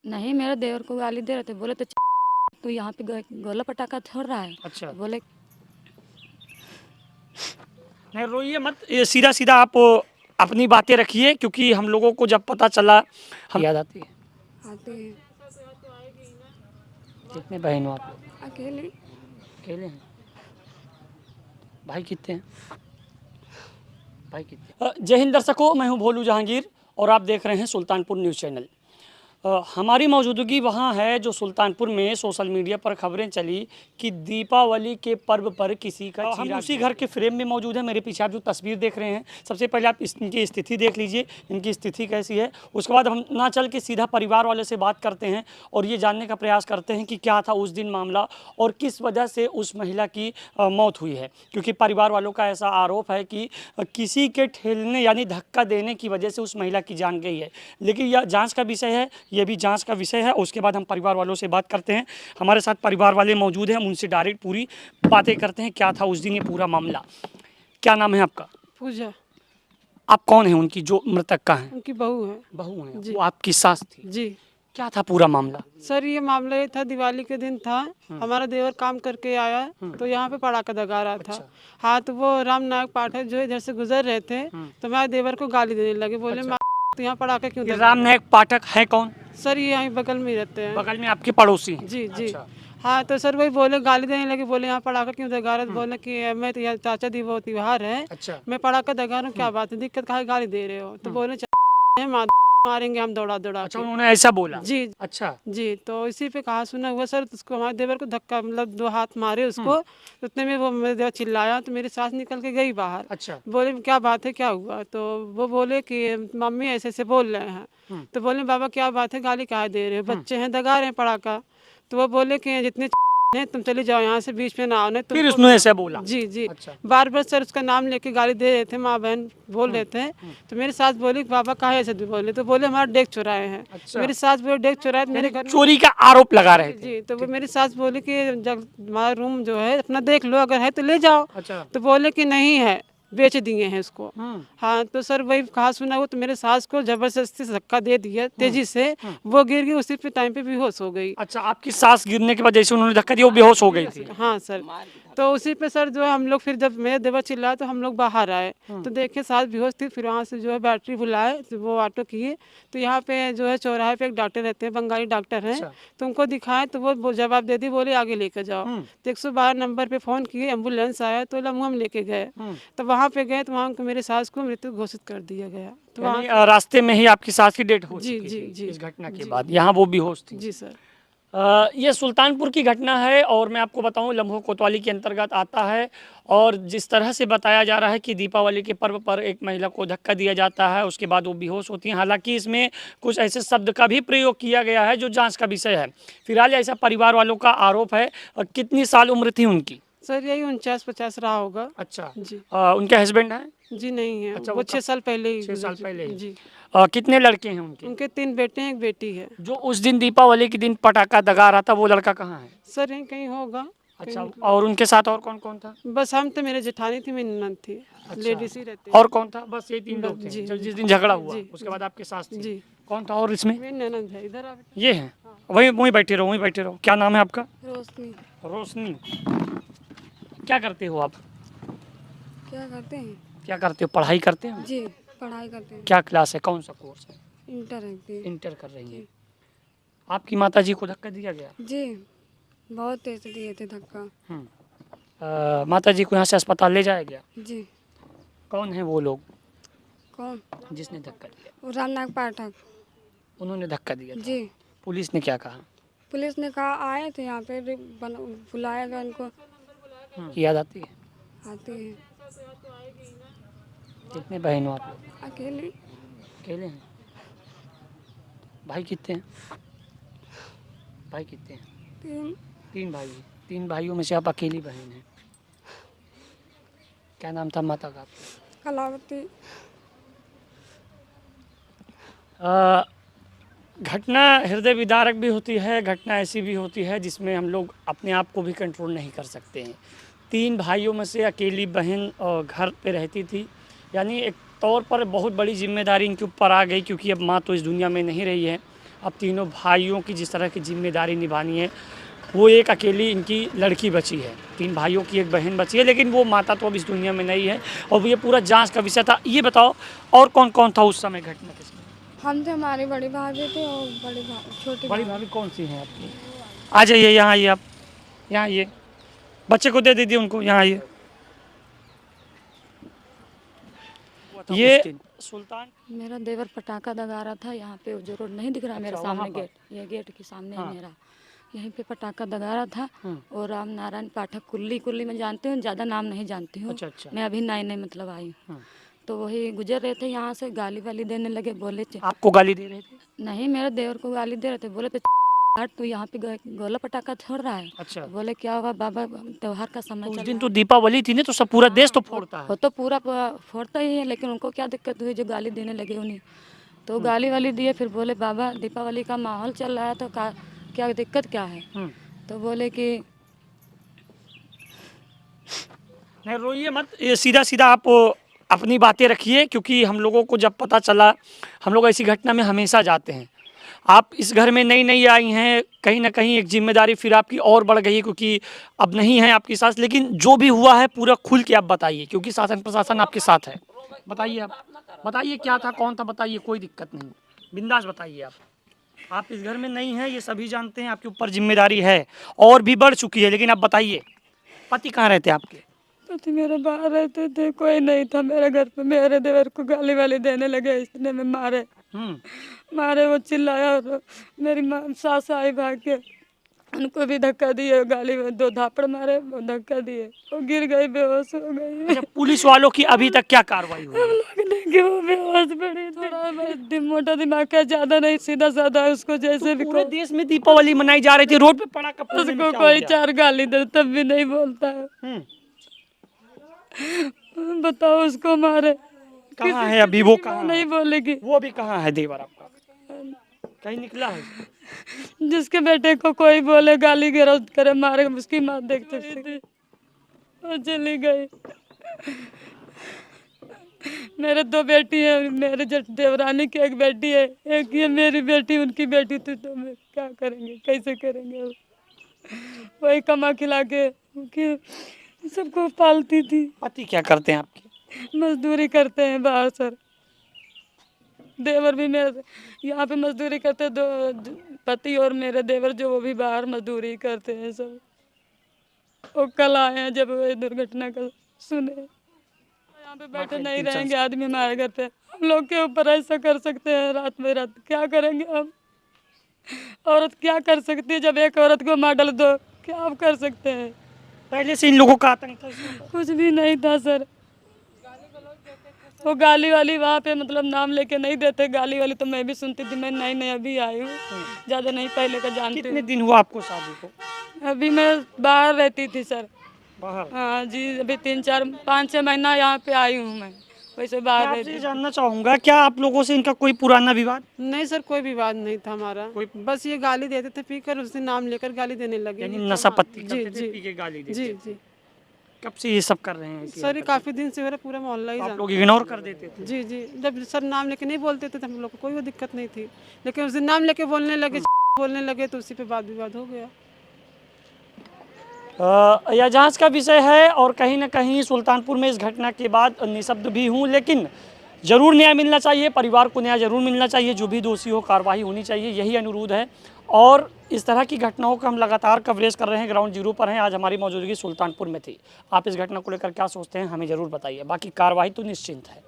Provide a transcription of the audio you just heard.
नहीं, मेरे देवर को गाली दे रहे थे, बोले तो तू यहाँ पे गोला पटाखा छोड़ रहा है। अच्छा। बोले नहीं रोइए मत, ये सीधा सीधा आप अपनी बातें रखिए, क्योंकि हम लोगों को जब पता चला हम याद आती है। आते हैं कितने बहन हो आप लोग? अकेले। अकेले हैं? भाई कितने हैं? भाई कितने? जय हिंद दर्शकों, मैं हूं भोलू जहांगीर और आप देख रहे हैं सुल्तानपुर न्यूज़ चैनल। हमारी मौजूदगी वहाँ है जो सुल्तानपुर में सोशल मीडिया पर खबरें चली कि दीपावली के पर्व पर किसी का हम उसी घर के फ्रेम में मौजूद है। मेरे पीछे आप जो तस्वीर देख रहे हैं, सबसे पहले आप इनकी स्थिति देख लीजिए, इनकी स्थिति कैसी है। उसके बाद हम ना चल के सीधा परिवार वाले से बात करते हैं और ये जानने का प्रयास करते हैं कि क्या था उस दिन मामला और किस वजह से उस महिला की मौत हुई है। क्योंकि परिवार वालों का ऐसा आरोप है कि किसी के ठेलने यानी धक्का देने की वजह से उस महिला की जान गई है। लेकिन यह जाँच का विषय है, ये भी जांच का विषय है। उसके बाद हम परिवार वालों से बात करते हैं। हमारे साथ परिवार वाले मौजूद हैं, हम उनसे डायरेक्ट पूरी बातें करते हैं क्या था उस दिन ये पूरा मामला। क्या नाम है आपका? पूजा। आप कौन है उनकी जो मृतक का है? उनकी बहू है। बहू है जी। वो आपकी सास थी? जी क्या था पूरा मामला? सर, ये मामला ये था, दिवाली के दिन था। हमारा देवर काम करके आया तो यहाँ पे पटाखा दगा रहा था। अच्छा। हाँ, तो वो राम नायक पाठक जो इधर से गुजर रहे थे तो मेरे देवर को गाली देने लगे, बोले अच्छा। तो यहाँ पटाखा क्यों ये दगा राम नायक पाठक है कौन? सर, ये यहीं बगल में ही रहते हैं। बगल में आपके पड़ोसी हैं? जी जी। अच्छा। हाँ, तो सर वही बोले, गाली देने लगे, बोले यहाँ पटाखा क्यों दगा रहे? बोले कि मैं तो यहाँ चाचा दी वो त्योहार है, अच्छा। मैं पटाखा दगा रहा हूँ, क्या बात है, दिक्कत काहे गाली दे रहे हो? तो बोले मारेंगे हम दौड़ा दौड़ा अच्छा, के। उन्होंने ऐसा बोला? जी अच्छा। जी। तो इसी पे कहा सुना हुआ सर, उसको हमारे देवर को धक्का, मतलब 2 हाथ मारे उसको। तो उतने में वो मेरे देवर चिल्लाया तो मेरी सास निकल के गई बाहर। अच्छा। बोले क्या बात है, क्या हुआ? तो वो बोले कि मम्मी ऐसे ऐसे बोल रहे हैं। तो बोले बाबा क्या बात है, गाली काहे दे रहे हो, बच्चे हैं दगा रहे हैं पटाखा। तो वो बोले कि जितने हैं तुम चले जाओ यहाँ से, बीच में ना आओ, नहीं तुम। फिर उसने ऐसा बोला? जी जी। अच्छा। बार बार सर उसका नाम लेके गाली दे रहे थे, माँ बहन बोल रहे थे। तो मेरी सास बोली बाबा काहे ऐसे बोले? तो बोले हमारा डेग चुराए हैं। अच्छा। मेरी सास बोले डेग चुराए तो मेरे घर में। चोरी का आरोप लगा रहे थे? जी। तो वो मेरी सास बोली कि जब हमारा रूम जो है अपना देख लो, अगर है तो ले जाओ। अच्छा। तो बोले कि नहीं है, बेच दिए हैं इसको। हाँ, तो सर वही कहा सुना वो, तो मेरे सास को जबरदस्ती से धक्का दे दिया तेजी से, वो गिर गई, उसी पे टाइम पे बेहोश हो गई। अच्छा, आपकी सास गिरने के वजह से उन्होंने धक्का दिया, वो बेहोश हो गई थी? हाँ सर। तो उसी पे सर जो है हम लोग, फिर जब मेरे देवर चिल्लाया तो हम लोग बाहर आए तो देखे सास बेहोश थी। फिर वहाँ से जो है बैटरी बुलाए तो वो ऑटो किए, तो यहाँ पे जो है चौराहे पे एक डॉक्टर रहते हैं, बंगाली डॉक्टर हैं। अच्छा। तो उनको दिखाए तो वो जवाब दे दी, बोले आगे लेकर जाओ। तो 112 नंबर पे फ़ोन किए, एम्बुलेंस आया तो लम्बू हम लेके गए। तो वहाँ पे गए तो वहाँ मेरे सास को मृत्यु घोषित कर दिया गया। तो यानी रास्ते में ही आपकी सास की डेथ हो जी चुकी जी थी जी इस घटना के जी। बाद, यहाँ वो बेहोश थी? जी सर। ये सुल्तानपुर की घटना है और मैं आपको बताऊं लम्हो कोतवाली के अंतर्गत आता है। और जिस तरह से बताया जा रहा है कि दीपावली के पर्व पर एक महिला को धक्का दिया जाता है, उसके बाद वो बेहोश होती हैं। हालांकि इसमें कुछ ऐसे शब्द का भी प्रयोग किया गया है जो जांच का विषय है। फिलहाल ऐसा परिवार वालों का आरोप है। और कितनी साल उम्र थी उनकी? सर यही 49-50 रहा होगा। अच्छा। जी। उनके हस्बैंड हैं? जी नहीं है। अच्छा, वो 6 साल पहले ही 6 साल गुजर पहले ही। जी। कितने लड़के हैं उनके? उनके 3 बेटे हैं, 1 बेटी है। जो उस दिन दीपावली के दिन पटाखा दगा रहा था वो लड़का कहाँ है? सर यहीं कहीं होगा। अच्छा, और उनके साथ और कौन कौन था? बस हम तो, मेरे जेठानी थी, मेरी ननद थी। अच्छा। लेडीज ही रहते और कौन था? बस ये 3 लोग थे जी। जब जिस दिन झगड़ा हुआ। जी। उसके बाद आपके सास थी? जी। कौन था और इसमें? मेरी ननद है, इधर आ बेटा। ये है? वहीं वहीं बैठे रहो, वहीं बैठे रहो। क्या नाम है आपका? रोशनी। रोशनी। क्या करते हो आप? क्या करते हैं? क्या करते हो? पढ़ाई करते हो? जी, पढ़ाई करते हैं। क्या क्लास है, कौन सा कोर्स है? इंटर है। इंटर कर रही है। आपकी माता जी को धक्का दिया गया? जी, बहुत तेज से दिए थे धक्का। माता जी को यहाँ से अस्पताल ले जाया गया? जी। कौन है वो लोग कौन? जिसने धक्का दिया? वो राम नायक पाठक। उन्होंने धक्का दिया था? जी। पुलिस ने क्या कहा? पुलिस ने कहा आए थे यहाँ पे, बुलाया गया उनको। याद आती है? आते हैं कितने बहन हो आप लोग? अकेले। अकेले हैं? भाई कितने हैं? भाई कितने हैं? 3। 3 भाई हैं। 3 भाइयों में से आप अकेली बहन हैं। क्या नाम था माता का आपका? कलावती। घटना हृदय विदारक भी होती है, घटना ऐसी भी होती है जिसमें हम लोग अपने आप को भी कंट्रोल नहीं कर सकते हैं। 3 भाइयों में से अकेली बहन घर पे रहती थी, यानी एक तौर पर बहुत बड़ी जिम्मेदारी इनके ऊपर आ गई, क्योंकि अब माँ तो इस दुनिया में नहीं रही है। अब तीनों भाइयों की जिस तरह की जिम्मेदारी निभानी है, वो एक अकेली इनकी लड़की बची है, 3 भाइयों की एक बहन बची है, लेकिन वो माता तो अब इस दुनिया में नहीं है और ये पूरा जांच का विषय था। ये बताओ और कौन कौन था उस समय घटना के समय? हम थे, हमारी बड़ी भाभी थी और छोटी बड़ी भाभी कौन सी हैं आपकी? आ जाइए यहाँ आइए, आप यहाँ आइए, बच्चे को दे दीजिए उनको, यहाँ आइए। ये सुल्तान मेरा देवर पटाखा दगा रहा था यहाँ पे, जो रोड नहीं दिख रहा है मेरे अच्छा, सामने वहाँ पर? गेट, ये गेट के सामने हाँ। है मेरा, यहीं पे पटाखा दगा रहा था। और राम नारायण पाठक कुल्ली कुल्ली में जानती हूँ, ज़्यादा नाम नहीं जानती हूँ। अच्छा, अच्छा। मैं अभी नए नए मतलब आई हूँ। तो वही गुजर रहे थे यहाँ से, गाली वाली देने लगे, बोले आपको गाली दे रहे थे? नहीं, मेरे देवर को गाली दे रहे थे, बोले थे हट तू यहाँ पे गोला पटाखा छोड़ रहा है। अच्छा। तो बोले क्या होगा बाबा, त्योहार का समय उस चल दिन रहा तो दीपावली थी ना, तो सब पूरा देश तो फोड़ता वो है। तो पूरा फोड़ता ही है, लेकिन उनको क्या दिक्कत हुई जो गाली देने लगे उन्हें। तो गाली वाली दिए, फिर बोले बाबा दीपावली का माहौल चल रहा है तो क्या दिक्कत क्या है। तो बोले कि नहीं रोइए मत, ये सीधा सीधा आप अपनी बातें रखिए, क्योंकि हम लोगों को जब पता चला, हम लोग ऐसी घटना में हमेशा जाते हैं। आप इस घर में नई नई आई हैं, कहीं ना कहीं एक जिम्मेदारी फिर आपकी और बढ़ गई है, क्योंकि अब नहीं है आपकी सास। लेकिन जो भी हुआ है पूरा खुल के आप बताइए, क्योंकि शासन प्रशासन आपके साथ है। बताइए, आप बताइए क्या था, कौन था, बताइए, कोई दिक्कत नहीं, बिंदास बताइए। आप इस घर में नहीं हैं, ये सभी जानते हैं, आपके ऊपर जिम्मेदारी है और भी बढ़ चुकी है, लेकिन आप बताइए पति कहाँ रहते आपके? पति मेरे बाहर रहते थे, कोई नहीं था मेरे घर पे। मेरे देवर को गाली वाली देने लगे, इसने में मारे वो चिल्लाया और मेरी सास आई भाग के, उनको भी धक्का दिए, गाली में 2 धापड़ मारे, वो धक्का दिए, वो गिर गई, बेहोश हो गई। अच्छा, पुलिस वालों की अभी तक क्या कार्रवाई हुई? हम लोग देखे वो बेहोश पड़ी, थोड़ा मोटा दिमाग का, ज्यादा नहीं, सीधा साधा है। उसको जैसे भी पूरे देश में दीपावली मनाई जा रही थी, रोड पे पड़ा कपूर में उसको क्या कोई हो गया? 4 गाली दे तब भी नहीं बोलता है। बताओ उसको मारे, कहाँ है अभी वो? कहाँ नहीं है? बोलेगी। वो अभी कहाँ है देवर आपका? कहीं निकला है? जिसके बेटे को कोई बोले, गाली गलौज करे, मारे, उसकी माँ देख सकती थी, वो चली गई। मेरे 2 बेटी है, मेरे देवरानी की 1 बेटी है, एक ये मेरी बेटी, उनकी बेटी थी। तो मैं क्या करेंगे, कैसे करेंगे? वही कमा खिला के सबको पालती थी। पति क्या करते हैं आपके? मजदूरी करते हैं बाहर सर। देवर भी मेरे यहाँ पे मजदूरी करते हैं, 2 पति और मेरे देवर जो, वो भी बाहर मजदूरी करते हैं सब। वो कल आए हैं जब वो दुर्घटना का सुने। यहाँ पे बैठे नहीं रहेंगे आदमी हमारे घर पे। हम लोग के ऊपर ऐसा कर सकते हैं रात में रात, क्या करेंगे हम? औरत क्या कर सकती है? जब एक औरत को मार डाल दो, क्या आप कर सकते हैं? पहले से इन लोगों का आतंक था इसमें? कुछ भी नहीं था सर। वो गाली वाली वहाँ पे मतलब नाम लेके नहीं देते, गाली वाली तो मैं भी सुनती थी। मैं नई नई अभी आई हूँ, ज़्यादा नहीं पहले का जानती कितने हूँ। दिन हुआ आपको शादी को? अभी मैं बाहर रहती थी सर। बाहर? हाँ जी, अभी 3-4-5-6 महीना यहाँ पे आई हूँ मैं, वैसे मैं बाहर आपसे रहती ये थी। जानना चाहूंगा, क्या आप लोगों से इनका कोई पुराना विवाद? नहीं सर, कोई विवाद नहीं था हमारा, बस ये गाली देते थे पीकर, उसने नाम लेकर गाली देने लगे। यानी नशा पत्ती जी करते थे, जी पी के गाली देते जी थे। जी कब से ये सब कर रहे हैं ऐसी सर, ये हरकतें? काफ़ी दिन से हो रहा, पूरा मोहल्ला ही आप जानता। लोग इग्नोर कर देते थे? जी जी, जब सर नाम लेके नहीं बोलते थे तो हम लोग को कोई वो दिक्कत नहीं थी, लेकिन उस दिन नाम लेके बोलने लगे, बोलने लगे, तो उसी पे वाद विवाद हो गया। यह जांच का विषय है और कहीं ना कहीं सुल्तानपुर में इस घटना के बाद निःशब्द भी हूँ, लेकिन ज़रूर न्याय मिलना चाहिए, परिवार को न्याय ज़रूर मिलना चाहिए, जो भी दोषी हो कार्रवाई होनी चाहिए, यही अनुरोध है। और इस तरह की घटनाओं का हम लगातार कवरेज कर रहे हैं, ग्राउंड जीरो पर हैं। आज हमारी मौजूदगी सुल्तानपुर में थी। आप इस घटना को लेकर क्या सोचते हैं, हमें ज़रूर बताइए। बाकी कार्रवाई तो निश्चिंत है।